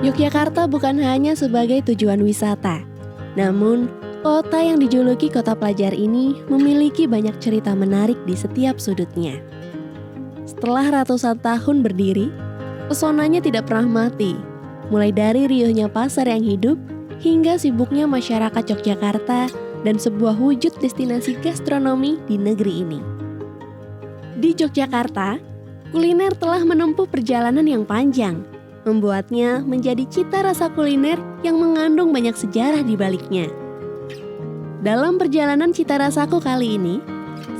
Yogyakarta bukan hanya sebagai tujuan wisata, namun kota yang dijuluki kota pelajar ini memiliki banyak cerita menarik di setiap sudutnya. Setelah ratusan tahun berdiri, pesonanya tidak pernah mati, mulai dari riuhnya pasar yang hidup hingga sibuknya masyarakat Yogyakarta dan sebuah wujud destinasi gastronomi di negeri ini. Di Yogyakarta, kuliner telah menempuh perjalanan yang panjang, membuatnya menjadi cita rasa kuliner yang mengandung banyak sejarah di baliknya. Dalam perjalanan cita rasaku kali ini,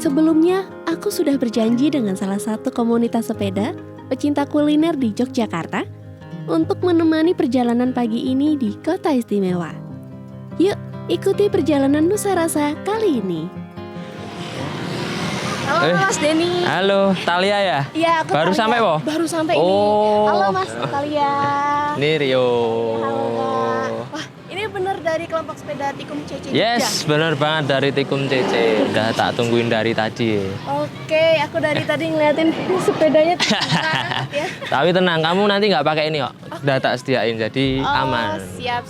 sebelumnya aku sudah berjanji dengan salah satu komunitas sepeda pecinta kuliner di Yogyakarta untuk menemani perjalanan pagi ini di Kota Istimewa. Yuk, ikuti perjalanan Nusa Rasa kali ini. Halo Mas Denny. Halo, Talia ya? Iya, aku baru Talia. sampai, Bo? Baru sampai Oh. ini. Halo Mas Talia. Ini Rio. Halo Kak. Wah, ini bener dari kelompok sepeda Tikum CC Yes, bener banget dari Tikum CC. Udah tak tungguin dari tadi. Oke, aku dari tadi ngeliatin sepedanya banget ya. Tapi tenang, kamu nanti nggak pakai ini kok. Udah tak sediain, jadi aman. Siap.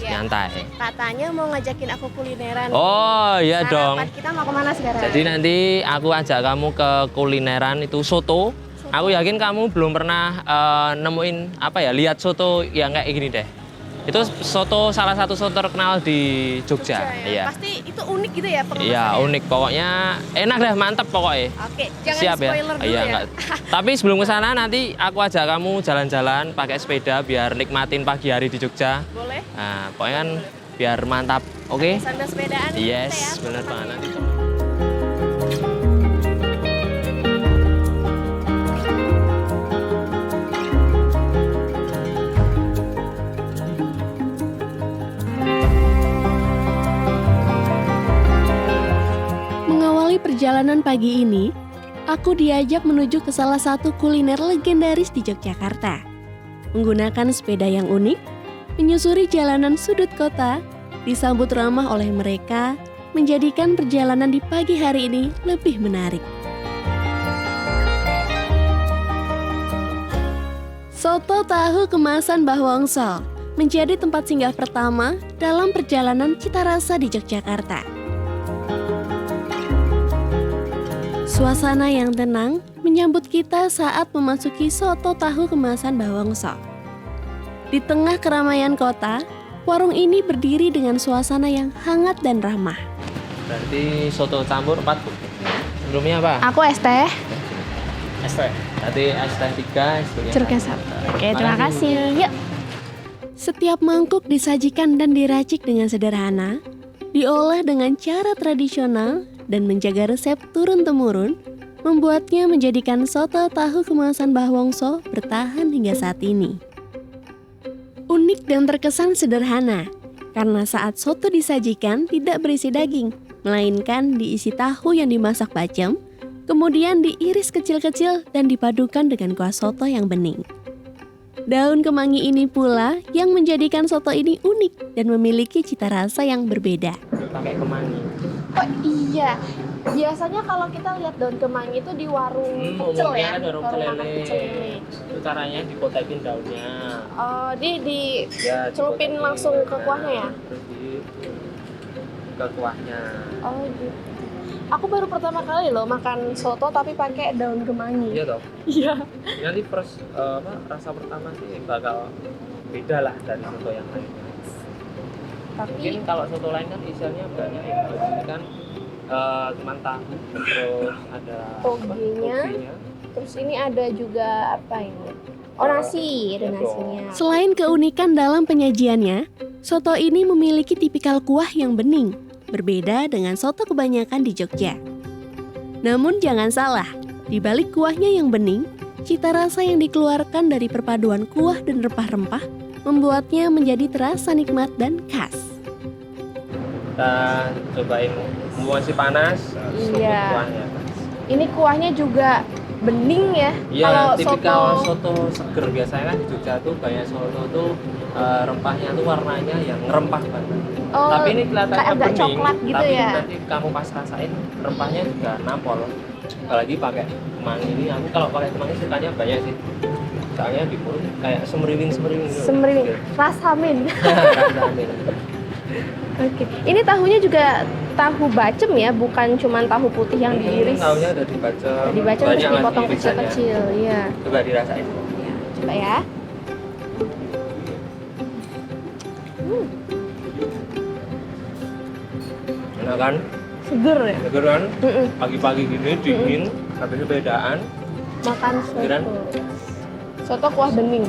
Nyantai. Katanya mau ngajakin aku kulineran. Oh iya dong. Sarapan kita mau kemana sekarang? Jadi nanti aku ajak kamu ke kulineran itu soto. Aku yakin kamu belum pernah nemuin lihat soto yang kayak gini deh. Itu soto, salah satu soto terkenal di Jogja. Iya. Pasti itu unik gitu ya pengemasannya? Iya, unik pokoknya. Enak deh, mantep pokoknya. Oke, jangan siap spoiler ya. dulu Iya, ya. Tapi sebelum ke sana nanti aku ajak kamu jalan-jalan pakai sepeda biar nikmatin pagi hari di Jogja. Boleh? Nah, pokoknya kan biar mantap. Oke? Sambil sepedaan. Yes, bener banget nanti. Mengawali perjalanan pagi ini, aku diajak menuju ke salah satu kuliner legendaris di Yogyakarta. Menggunakan sepeda yang unik, menyusuri jalanan sudut kota, disambut ramah oleh mereka, menjadikan perjalanan di pagi hari ini lebih menarik. Soto tahu kemasan Mbah Wongso menjadi tempat singgah pertama dalam perjalanan cita rasa di Yogyakarta. Suasana yang tenang menyambut kita saat memasuki soto tahu kemasan Mbah Wongso. Di tengah keramaian kota, warung ini berdiri dengan suasana yang hangat dan ramah. Berarti soto campur 4, Bu. Sebelumnya apa? Aku es teh. Es teh. Berarti es teh 3, es teh Jeruknya 1. Oke, terima kasih. Yuk. Setiap mangkuk disajikan dan diracik dengan sederhana, diolah dengan cara tradisional dan menjaga resep turun-temurun, membuatnya menjadikan soto tahu kemasan Mbah Wongso bertahan hingga saat ini. Unik dan terkesan sederhana, karena saat soto disajikan tidak berisi daging, melainkan diisi tahu yang dimasak bacem, kemudian diiris kecil-kecil dan dipadukan dengan kuah soto yang bening. Daun kemangi ini pula yang menjadikan soto ini unik dan memiliki cita rasa yang berbeda. pakai kemangi. Oh iya, biasanya kalau kita lihat daun kemangi itu di warung pecel ya, warung makan lele. pecel ini. Itu caranya dikotekin daunnya. Oh, di Ya, celupin dikotekin. langsung ke kuahnya ya? Terus ke kuahnya. Oh gitu. Aku baru pertama kali loh makan soto tapi pakai daun kemangi. Iya toh. Iya. Nanti rasa pertama sih bakal beda lah dari soto yang lain. Mungkin Tapi kalau soto lain kan isiannya banyak ya. Kalau ini kan cuma tahu, terus ada togenya. Terus ini ada juga apa ini? Oh nasi, ada nasinya. Selain keunikan dalam penyajiannya, soto ini memiliki tipikal kuah yang bening, berbeda dengan soto kebanyakan di Jogja. Namun jangan salah, di balik kuahnya yang bening, cita rasa yang dikeluarkan dari perpaduan kuah dan rempah-rempah membuatnya menjadi terasa nikmat dan khas. Kita cobain masih panas, Iya. kuahnya. Ini kuahnya juga bening ya. Iya, Kalau tipikal soto seger biasanya kan di Jogja tuh banyak soto tuh rempahnya tuh warnanya yang ngerempah banget. Oh, Tapi ini kelihatannya kayak agak bening, coklat gitu tapi ya. nanti kamu pas rasain rempahnya juga nampol. Apalagi pakai kemangi ini, aku kalau pakai kemangi sukanya banyak sih. soalnya di mulut kayak semeriwing gitu. Semeriwing, rasamin. Rasamin. Oke, ini tahunya juga tahu bacem ya, bukan cuma tahu putih yang diiris. Tahunya udah dibacem. Dibacem terus dipotong kecil-kecil, iya. Coba dirasain. Ya, coba ya. Enak kan? Seger ya. Seger kan? Pagi-pagi gini dingin, habis sepedaan. Makan Segeran. soto. Soto kuah bening.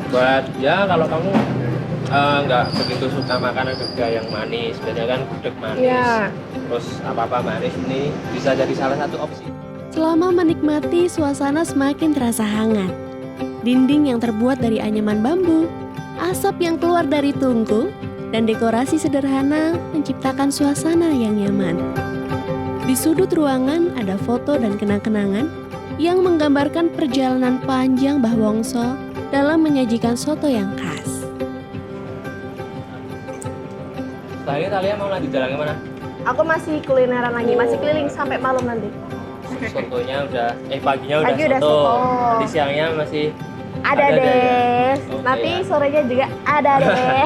Buat ya kalau kamu nggak begitu suka makanan Jogja yang manis, biasanya kan gudeg manis, Iya. terus apa-apa manis, ini bisa jadi salah satu opsi. Selama menikmati, suasana semakin terasa hangat. Dinding yang terbuat dari anyaman bambu, asap yang keluar dari tungku, dan dekorasi sederhana menciptakan suasana yang nyaman. Di sudut ruangan ada foto dan kenang-kenangan yang menggambarkan perjalanan panjang Mbah Wongso dalam menyajikan soto yang khas. Setelah ini Talia mau lanjut jalan kemana? Aku masih kulineran lagi, masih keliling sampai malam nanti. Sotonya udah, paginya udah Pagi soto. udah soto. Nanti siangnya masih Ada Ada deh. ya? Oke, Nanti ya. sorenya juga ada deh.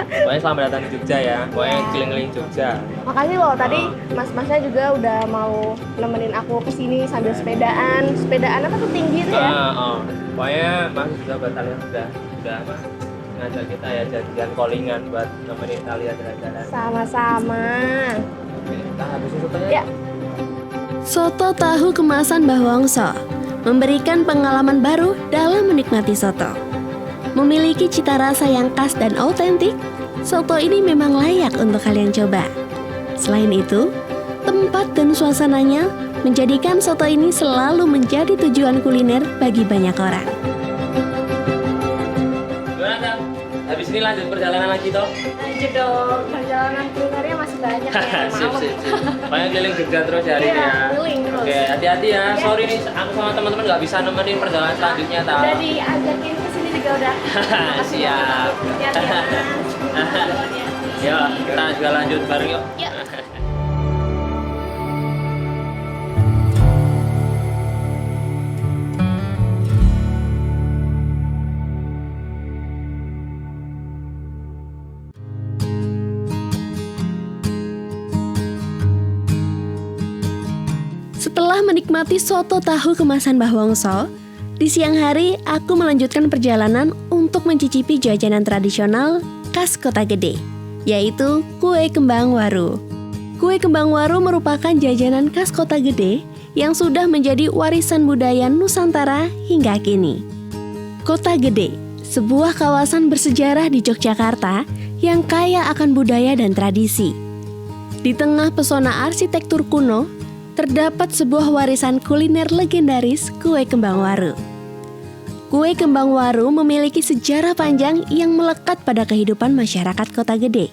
Pokoknya selamat datang di Jogja ya, pokoknya keliling-keliling Jogja. Makasih loh, tadi mas-masnya juga udah mau nemenin aku kesini sambil sepedaan. Sepedaan apa tuh tinggi tuh ya? Pokoknya Mas juga buat Talia udah apa? Ngajak kita ya jadian callingan buat nemenin Talia jalan-jalan. Sama-sama. Oke, kita habisin sotonya. Ya. Soto tahu kemasan Mbah Wongso memberikan pengalaman baru dalam menikmati soto. Memiliki cita rasa yang khas dan autentik, soto ini memang layak untuk kalian coba. Selain itu, tempat dan suasananya menjadikan soto ini selalu menjadi tujuan kuliner bagi banyak orang. Gimana Tam? Habis ini lanjut perjalanan lagi toh? Lanjut dong, perjalanan kulinernya masih banyak ya. Sip. Pokoknya keliling Jogja terus ya hari ini Iya, ya. keliling terus. Oke, hati-hati ya. Oke. Sorry nih, aku sama teman-teman nggak bisa nemenin perjalanan selanjutnya Tam. Udah diajakin kesini juga udah. Siap. Hati-hati ya, Mas. Ya, kita juga lanjut bareng yuk. Ya. Setelah menikmati soto tahu kemasan Mbah Wongso, di siang hari aku melanjutkan perjalanan untuk mencicipi jajanan tradisional khas Kota Gede, yaitu kue kembang waru. Kue kembang waru merupakan jajanan khas Kota Gede yang sudah menjadi warisan budaya Nusantara hingga kini. Kota Gede, sebuah kawasan bersejarah di Yogyakarta yang kaya akan budaya dan tradisi. Di tengah pesona arsitektur kuno, terdapat sebuah warisan kuliner legendaris kue kembang waru. Kue kembang waru memiliki sejarah panjang yang melekat pada kehidupan masyarakat Kota Gede.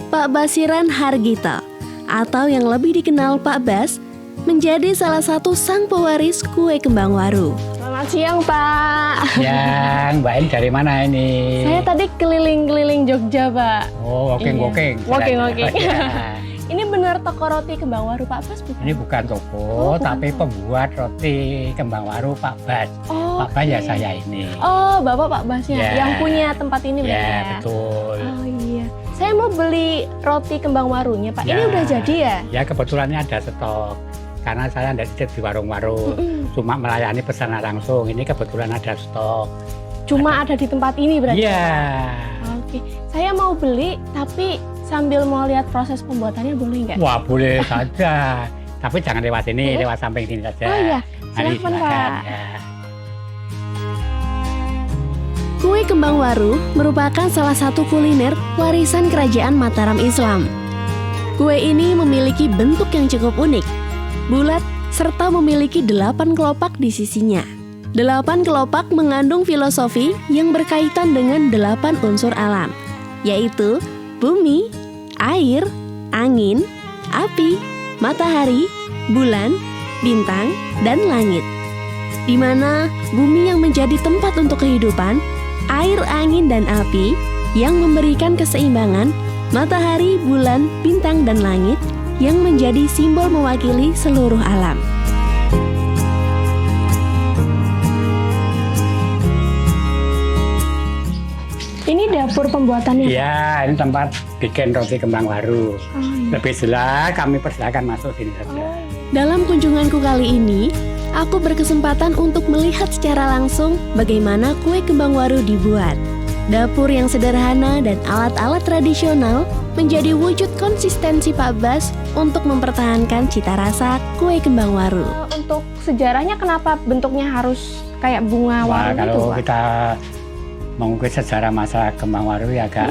Pak Basiran Hargito, atau yang lebih dikenal Pak Bas, menjadi salah satu sang pewaris kue kembang waru. Selamat siang, Pak. Yang Mbak ini dari mana ini? Saya tadi keliling-keliling Jogja, Pak. Oh, walking. Walking. Ya. Ini benar toko roti kembang waru Pak Bas bukan? Ini bukan toko, Oh, bukan tapi toko. pembuat roti kembang waru Pak Bas. Oh, Pak Bas ya oke. saya ini. Oh, Bapak Pak Basnya Ya. yang punya tempat ini berarti Ya, ya? betul. Oh iya. Saya mau beli roti kembang warunya, Pak. Ini Ya. udah jadi ya? Ya, kebetulannya ada stok. Karena saya tidak titip di warung-warung, cuma melayani pesanan langsung. Ini kebetulan ada stok. Cuma ada di tempat ini berarti? Iya. Oke. Saya mau beli, tapi sambil mau lihat proses pembuatannya boleh nggak? Wah, boleh saja. Tapi jangan lewat ini, lewat samping sini saja. Oh iya, Mari, silakan silakan. Pak. Ya. Kue kembang waru merupakan salah satu kuliner warisan kerajaan Mataram Islam. Kue ini memiliki bentuk yang cukup unik, bulat, serta memiliki 8 kelopak di sisinya. 8 kelopak mengandung filosofi yang berkaitan dengan 8 unsur alam, yaitu bumi, air, angin, api, matahari, bulan, bintang, dan langit. Di mana bumi yang menjadi tempat untuk kehidupan, air, angin, dan api yang memberikan keseimbangan, matahari, bulan, bintang, dan langit yang menjadi simbol mewakili seluruh alam. dapur pembuatannya? Iya, ini tempat bikin roti kembang waru. Lebih jelas kami persilakan masuk sini saja. Dalam kunjunganku kali ini, aku berkesempatan untuk melihat secara langsung bagaimana kue kembang waru dibuat. Dapur yang sederhana dan alat-alat tradisional menjadi wujud konsistensi Pak Bas untuk mempertahankan cita rasa kue kembang waru. Untuk sejarahnya kenapa bentuknya harus kayak bunga Wah, waru kalau gitu, Pak? kita mengukir sejarah masa kembang waru ya agak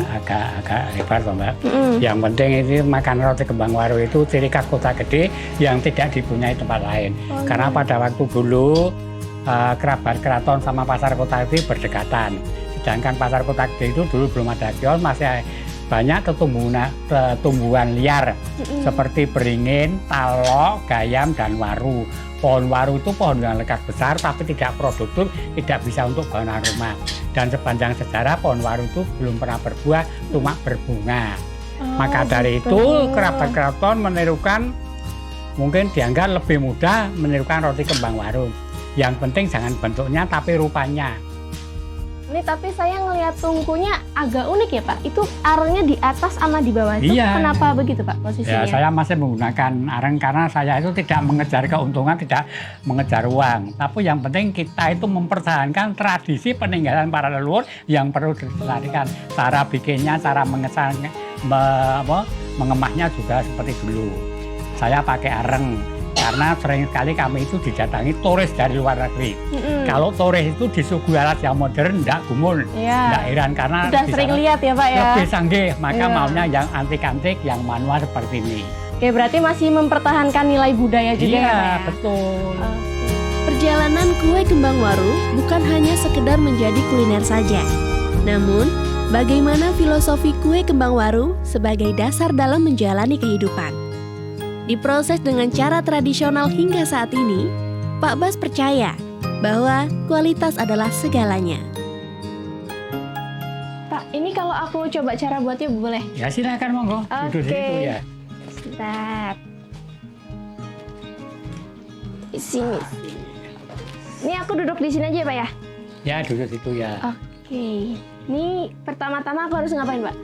hebat loh, Mbak. Yang penting itu makan roti kembang waru itu ciri khas Kota Gede yang tidak dipunyai tempat lain. Karena pada waktu dulu kerabat keraton sama pasar kota itu berdekatan. Sedangkan pasar Kota Gede itu dulu belum ada kios, masih banyak tumbuhan liar seperti beringin, talok, gayam, dan waru. Pohon waru itu pohon yang lekak besar tapi tidak produktif, tidak bisa untuk bahan aroma. Dan sepanjang sejarah pohon waru itu belum pernah berbuah, cuma berbunga. Maka dari itu kerabat keraton menirukan, mungkin dianggap lebih mudah menirukan roti kembang waru. Yang penting jangan bentuknya tapi rupanya. Ini tapi saya ngelihat tungkunya agak unik ya Pak. Itu arengnya di atas sama di bawah. Itu Iya. kenapa begitu Pak posisinya? Ya, saya masih menggunakan areng karena saya itu tidak mengejar keuntungan, tidak mengejar uang. Tapi yang penting kita itu mempertahankan tradisi peninggalan para leluhur yang perlu dilestarikan. Cara bikinnya, cara mengemahnya juga seperti dulu. Saya pakai areng. Karena sering sekali kami itu didatangi turis dari luar negeri. Kalau turis itu disuguhi alat yang modern, tidak gumul, tidak heran karena udah sering lihat ya Pak ya. lebih canggih, maka maunya yang antik-antik, yang manual seperti ini. Oke, berarti masih mempertahankan nilai budaya juga ya Pak Iya, ya? betul. Perjalanan kue kembang waru bukan hanya sekedar menjadi kuliner saja. Namun, bagaimana filosofi kue kembang waru sebagai dasar dalam menjalani kehidupan. Diproses dengan cara tradisional hingga saat ini, Pak Bas percaya bahwa kualitas adalah segalanya. Pak, ini kalau aku coba cara buatnya boleh? Ya silakan monggo, duduk di situ ya. Sebentar. Di sini. Ini aku duduk di sini aja ya Pak ya? Ya duduk situ ya. Oke. Ini pertama-tama aku harus ngapain Pak?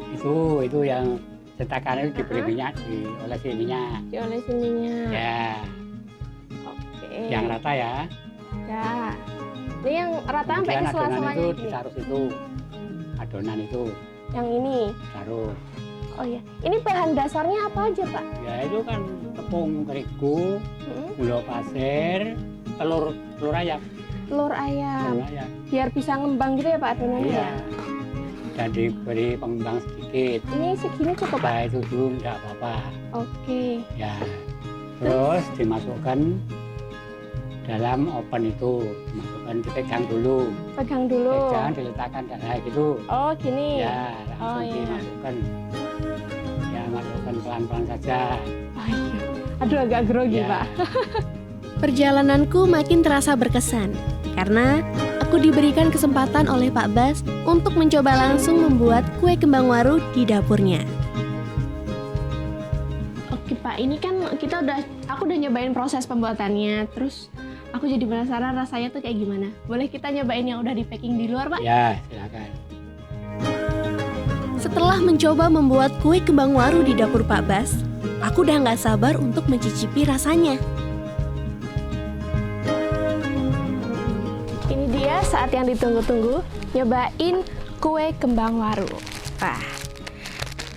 Itu yang cetakannya itu diberi minyak, diolesi minyak. Diolesin minyak. Ya, Oke. yang rata ya. Ya. Ini yang rata sampai Kemudian ke adonan sela-selanya itu gini. ditaruh situ. Adonan itu Yang ini. taruh. Oh iya. Ini bahan dasarnya apa aja Pak? Ya itu kan tepung terigu, gula pasir, telur ayam. Telur ayam. Telur ayam. Biar bisa ngembang gitu ya Pak adonannya Iya. ya? Dan diberi pengembang sedikit. Ini segini cukup Pak? Nah itu dulu enggak apa-apa. Oke. Ya. Terus dimasukkan dalam oven itu, dimasukkan dipegang dulu. Pegang dulu. Pegang diletakkan kayak gitu. Oh gini. Ya, langsung iya. dimasukkan. Ya, masukkan pelan-pelan saja. Oh, iya. Aduh agak grogi Ya. Pak. Perjalananku makin terasa berkesan karena aku diberikan kesempatan oleh Pak Bas untuk mencoba langsung membuat kue kembang waru di dapurnya. Oke Pak, ini kan aku udah nyobain proses pembuatannya, terus aku jadi penasaran rasanya tuh kayak gimana. Boleh kita nyobain yang udah di packing di luar Pak? Ya, silakan. Setelah mencoba membuat kue kembang waru di dapur Pak Bas, aku udah nggak sabar untuk mencicipi rasanya. Ini dia saat yang ditunggu-tunggu, nyobain kue kembang waru. Wah,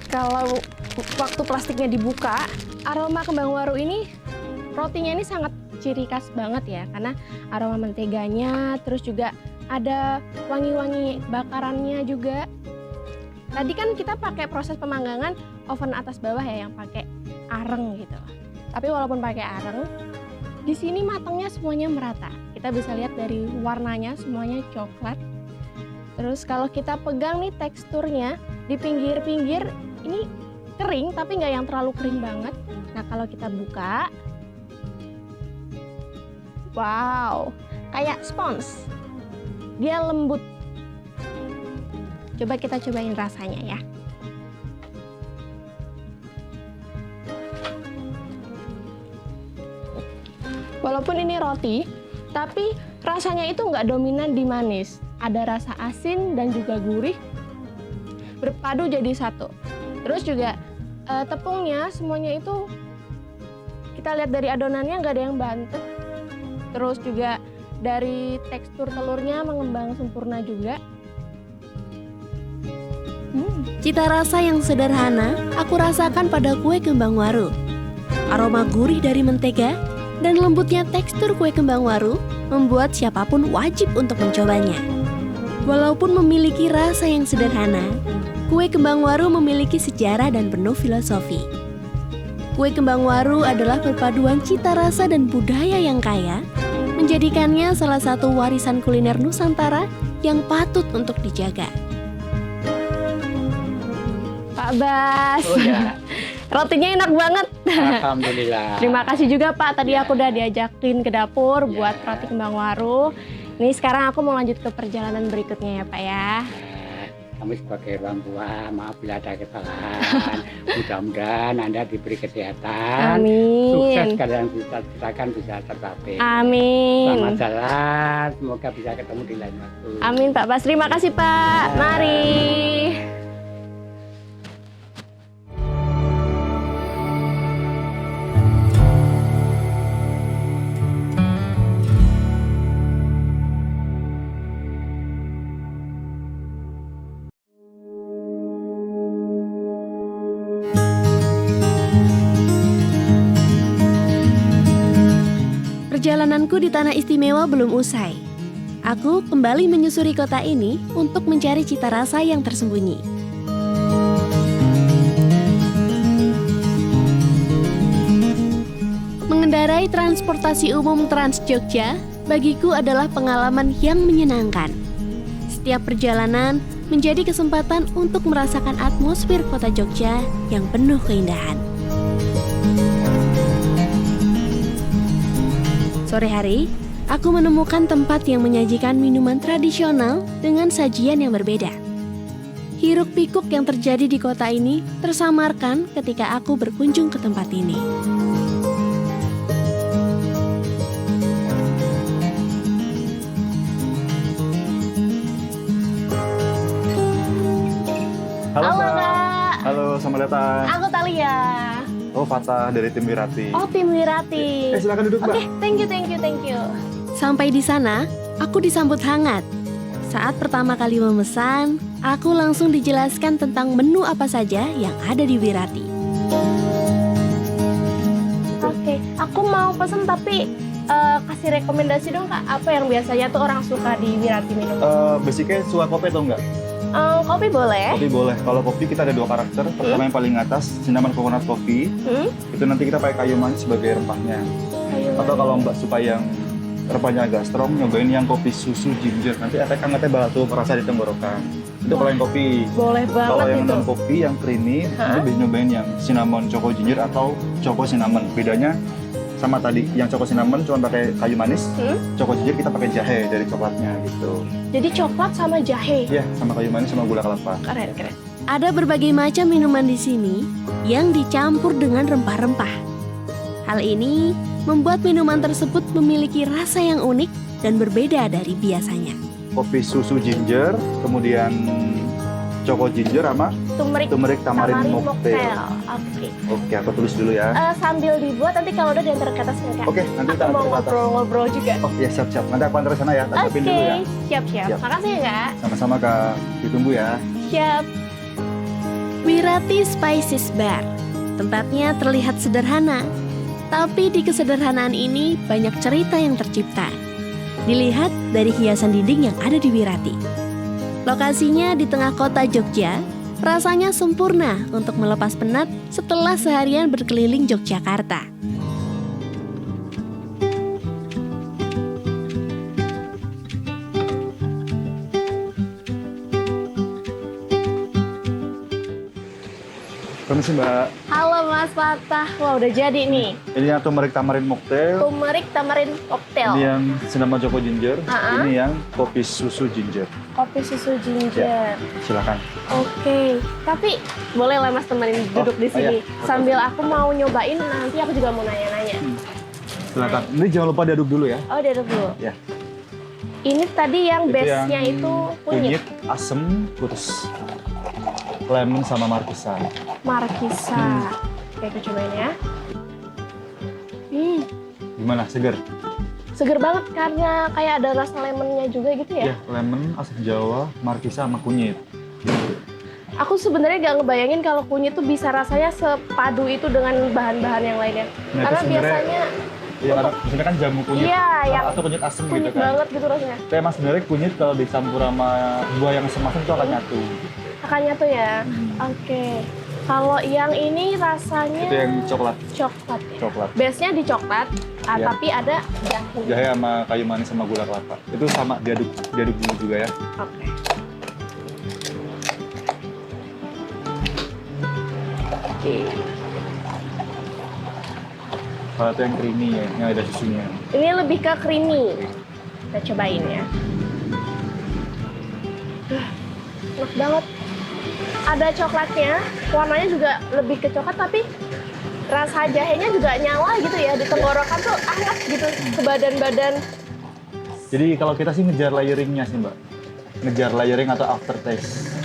kalau waktu plastiknya dibuka, aroma kembang waru ini, rotinya ini sangat ciri khas banget ya, karena aroma menteganya, terus juga ada wangi-wangi bakarannya juga. Tadi kan kita pakai proses pemanggangan oven atas bawah ya, yang pakai areng gitu. Tapi walaupun pakai areng, di sini matangnya semuanya merata. Kita bisa lihat dari warnanya semuanya coklat. Terus kalau kita pegang nih teksturnya di pinggir-pinggir ini kering tapi nggak yang terlalu kering banget. Nah kalau kita buka, wow, kayak spons. Dia lembut. Coba kita cobain rasanya ya. Walaupun ini roti, tapi rasanya itu nggak dominan di manis. Ada rasa asin dan juga gurih. berpadu jadi satu. Terus juga tepungnya semuanya itu kita lihat dari adonannya nggak ada yang bantet. Terus juga dari tekstur telurnya mengembang sempurna juga. Cita rasa yang sederhana aku rasakan pada kue kembang waru. Aroma gurih dari mentega dan lembutnya tekstur kue kembang waru membuat siapapun wajib untuk mencobanya. Walaupun memiliki rasa yang sederhana, kue kembang waru memiliki sejarah dan penuh filosofi. Kue kembang waru adalah perpaduan cita rasa dan budaya yang kaya, menjadikannya salah satu warisan kuliner Nusantara yang patut untuk dijaga. Pak Bas, Oh ya, rotinya enak banget. alhamdulillah. Terima kasih juga Pak, tadi Ya. aku udah diajakin ke dapur Ya. buat roti kembang waru. Ini sekarang aku mau lanjut ke perjalanan berikutnya ya Pak ya. Kami sebagai orang tua, maaf bila ada kesalahan. Mudah-mudahan Anda diberi kesehatan. Sukses Amin. kalian kita kan bisa tercapai. Amin. Selamat jalan, semoga bisa ketemu di lain waktu. Amin Pak Bas, terima kasih Pak. Ya. Mari. Perjalananku di Tanah Istimewa belum usai. Aku kembali menyusuri kota ini untuk mencari cita rasa yang tersembunyi. Mengendarai transportasi umum Trans Jogja bagiku adalah pengalaman yang menyenangkan. Setiap perjalanan menjadi kesempatan untuk merasakan atmosfer kota Jogja yang penuh keindahan. Sore hari, aku menemukan tempat yang menyajikan minuman tradisional dengan sajian yang berbeda. Hiruk pikuk yang terjadi di kota ini tersamarkan ketika aku berkunjung ke tempat ini. Halo, Halo Mbak. Kak, Halo, selamat datang. aku Talia. Oh, Fatah dari tim Wirati. Oh, tim Wirati. Silakan duduk, Mbak. Oke, thank you. Sampai di sana, aku disambut hangat. Saat pertama kali memesan, aku langsung dijelaskan tentang menu apa saja yang ada di Wirati. Oke, aku mau pesen tapi kasih rekomendasi dong Kak, apa yang biasanya tuh orang suka di Wirati minum? Basicnya suka kopi atau enggak? Kopi boleh. Kopi boleh. Kalau kopi kita ada 2 karakter. Pertama yang paling atas, cinnamon coconut coffee. Itu nanti kita pakai kayu manis sebagai rempahnya. Atau kalau Mbak suka yang rempahnya agak strong, nyobain yang kopi susu ginger. Nanti efek hangatnya batu merasa di tenggorokan. Itu kalau yang kopi. Boleh Kalau banget yang itu. non kopi, yang creamy, nanti bisa nyobain yang cinnamon choco ginger atau choco cinnamon. Bedanya sama tadi, yang choco cinnamon cuma pakai kayu manis, choco ginger kita pakai jahe dari coklatnya gitu. Jadi coklat sama jahe. Iya, sama kayu manis sama gula kelapa. Keren. Ada berbagai macam minuman di sini yang dicampur dengan rempah-rempah. Hal ini membuat minuman tersebut memiliki rasa yang unik dan berbeda dari biasanya. Kopi susu ginger, kemudian choco ginger sama turmeric tamarin mocktail. Oke. Oke, aku tulis dulu ya. Sambil dibuat nanti kalau udah diantar ke atas nih Kak. Oke, nanti kita Aku mau antar ke atas. ngobrol-ngobrol juga. Oh iya, siap-siap. Nanti aku antar ke sana ya. Tak siapin dulu ya. Siap. Siap. Makasih ya Kak. Sama-sama, Kak. Ditunggu ya. Siap. Wirati Spices Bar. Tempatnya terlihat sederhana, tapi di kesederhanaan ini banyak cerita yang tercipta. Dilihat dari hiasan dinding yang ada di Wirati. Lokasinya di tengah kota Jogja, rasanya sempurna untuk melepas penat setelah seharian berkeliling Yogyakarta. Permisi, Mbak. Halo Mas Fatah. Wah udah jadi nih. Ini yang turmeric tamarin mocktail. Turmeric tamarin cocktail. Ini yang cinnamon choco ginger. Ha-ha. Ini yang kopi susu ginger. Kopi susu ginger. Silakan. Oke. Tapi boleh lah Mas temenin duduk di sini. iya. Sambil aku mau nyobain, nanti aku juga mau nanya-nanya. Silakan. Ini jangan lupa diaduk dulu ya. Oh duduk dulu. Ya. Ini tadi yang Itu base-nya yang itu kunyit. asem, pedes. lemon sama markisa. Markisa. Oke, aku cobain ya. Gimana, seger? Seger banget karena kayak ada rasa lemonnya juga gitu ya. Iya, lemon, asam jawa, markisa sama kunyit. Aku sebenarnya gak ngebayangin kalau kunyit tuh bisa rasanya sepadu itu dengan bahan-bahan yang lainnya. Nah, Karena itu sebenarnya- biasanya Iya, karena biasanya kan jamu kunyit. Iya, yang atau kunyit asem kunyit gitu kan. banget gitu rasanya. Tapi emang sebenarnya kunyit kalau dicampur sama buah yang asem-asem itu akan nyatu. Makanya tuh ya. Oke. Kalau yang ini rasanya Itu yang coklat. coklat ya. Coklat. Base-nya di coklat, Iya. tapi ada jahe. Jahe sama kayu manis sama gula kelapa. Itu sama diaduk dulu juga ya. Oke. Oke. Kalau itu yang creamy ya, yang ada susunya. Ini lebih ke creamy. Kita cobain ya. Enak banget. Ada coklatnya, warnanya juga lebih ke coklat, tapi rasa jahenya juga nyala gitu ya. Di tenggorokan tuh hangat gitu ke badan-badan. Jadi kalau kita sih ngejar layeringnya sih Mbak. Ngejar layering atau aftertaste.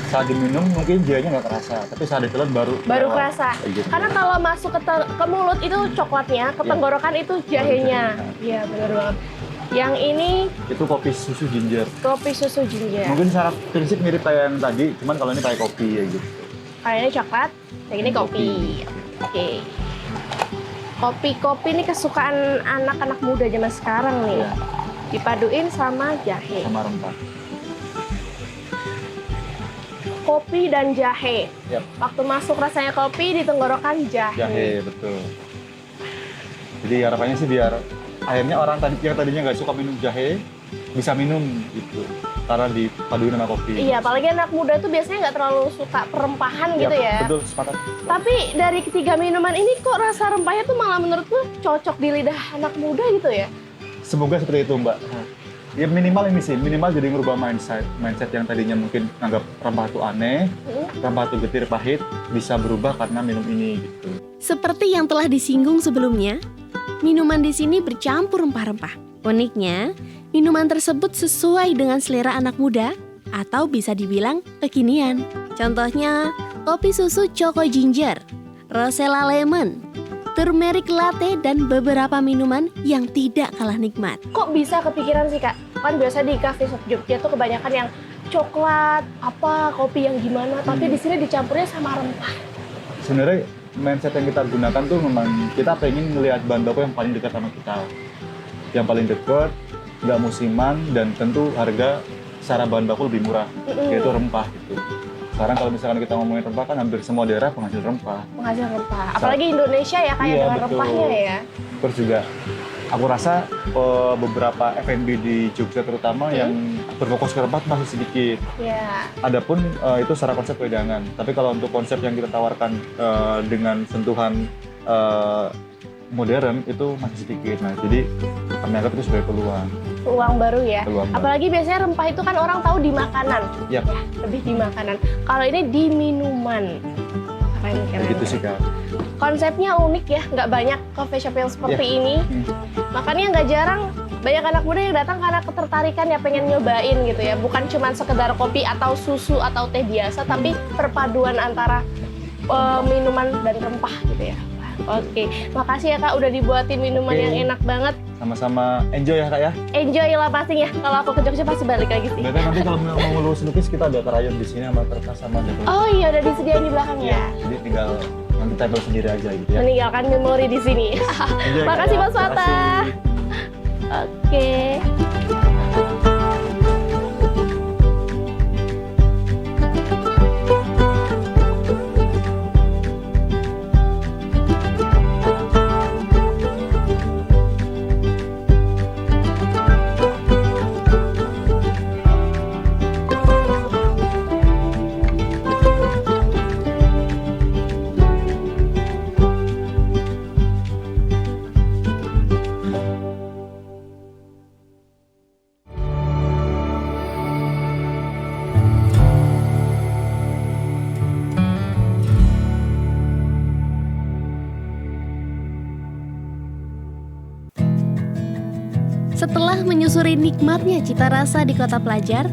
Saat diminum mungkin jahenya nggak kerasa, tapi saat ditelan baru Kerasa. Kayak gitu. Karena kalau masuk ke mulut itu coklatnya, ke Iya. tenggorokan itu jahenya. Baru Iya, benar banget. Yang ini Itu kopi susu ginger. kopi susu ginger. Mungkin secara prinsip mirip kayak yang tadi, cuman kalau ini kayak kopi ya gitu. Kalau ini coklat, yang ini kopi. Oke. Kopi-kopi ini kesukaan anak-anak muda zaman sekarang nih. Iya. Dipaduin sama jahe. Sama rempah. Kopi dan jahe. Yap. Waktu masuk rasanya kopi, di tenggorokan jahe. Jahe, betul. Jadi harapannya sih biar akhirnya orang yang tadinya nggak suka minum jahe bisa minum gitu karena dipaduin sama kopi. Iya, apalagi anak muda tuh biasanya nggak terlalu suka perempahan Yap, gitu ya. Betul, sepakat. Tapi dari ketiga minuman ini kok rasa rempahnya tuh malah menurutku cocok di lidah anak muda gitu ya? Semoga seperti itu Mbak. Ya minimal ini sih, minimal jadi ngerubah mindset yang tadinya mungkin anggap rempah itu aneh, rempah itu getir pahit, bisa berubah karena minum ini gitu. Seperti yang telah disinggung sebelumnya, minuman di sini bercampur rempah-rempah. Uniknya, minuman tersebut sesuai dengan selera anak muda atau bisa dibilang kekinian. Contohnya, kopi susu Choco Ginger, Rosella Lemon, turmeric latte, dan beberapa minuman yang tidak kalah nikmat. Kok bisa kepikiran sih Kak? Kan biasa di cafe shop Jogja tuh kebanyakan yang coklat, kopi yang gimana, tapi di sini dicampurnya sama rempah. Sebenarnya mindset yang kita gunakan tuh memang kita pengen melihat bahan baku yang paling dekat sama kita. Yang paling dekat, nggak musiman, dan tentu harga secara bahan baku lebih murah, yaitu rempah gitu. Sekarang kalau misalkan kita ngomongin rempah kan hampir semua daerah penghasil rempah. Penghasil rempah. Apalagi Indonesia ya kaya Iya, dengan betul. rempahnya ya. Terus juga aku rasa beberapa F&B di Jogja terutama yang berfokus ke rempah masih sedikit. Ya. Adapun itu secara konsep wedangan. Tapi kalau untuk konsep yang kita tawarkan dengan sentuhan modern itu masih sedikit. Nah, jadi kami anggap itu sebagai peluang. Peluang baru ya. Peluang baru. Apalagi biasanya rempah itu kan orang tahu di makanan. Yap. Ya, lebih di makanan. Kalau ini di minuman. Apa yang keren? Gitu sih Kak. Konsepnya unik ya, nggak banyak coffee shop yang seperti Iya. ini. Makanya nggak jarang banyak anak muda yang datang karena ketertarikan ya pengen nyobain gitu ya. Bukan cuma sekedar kopi atau susu atau teh biasa, tapi perpaduan antara minuman dan rempah gitu ya. Oke, makasih ya Kak udah dibuatin minuman Oke. yang enak banget. Sama-sama enjoy ya Kak ya. Enjoy lah pastinya. Kalau aku ke Jogja pasti balik lagi sih. Bahkan nanti kalau mau lulus lukis kita ada terayun di sini sama kertas sama ada. Oh iya, udah disediain di belakang Iya, ya. jadi tinggal nanti tempel sendiri aja gitu ya. Meninggalkan memori di sini. Enjoy, Kak, Makasih ya. Mas Wata. Makasih. Oke. Setelah menyusuri nikmatnya cita rasa di kota pelajar,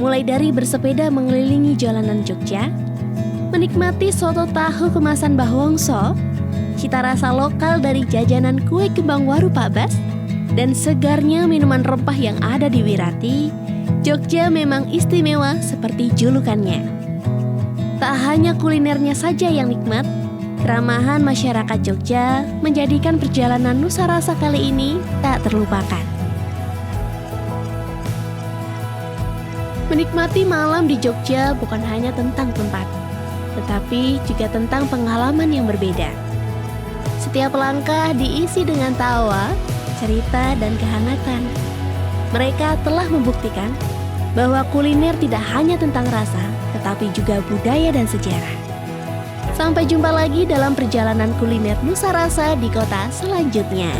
Mulai dari bersepeda mengelilingi jalanan Jogja, menikmati soto tahu kemasan Mbah Wongso, cita rasa lokal dari jajanan kue kembang waru Pak Bas, dan segarnya minuman rempah yang ada di Wirati, Jogja memang istimewa seperti julukannya. Tak hanya kulinernya saja yang nikmat, keramahan masyarakat Jogja menjadikan perjalanan Nusa Rasa kali ini tak terlupakan. Menikmati malam di Jogja bukan hanya tentang tempat, tetapi juga tentang pengalaman yang berbeda. Setiap langkah diisi dengan tawa, cerita, dan kehangatan. Mereka telah membuktikan bahwa kuliner tidak hanya tentang rasa, tetapi juga budaya dan sejarah. Sampai jumpa lagi dalam perjalanan kuliner Nusa Rasa di kota selanjutnya.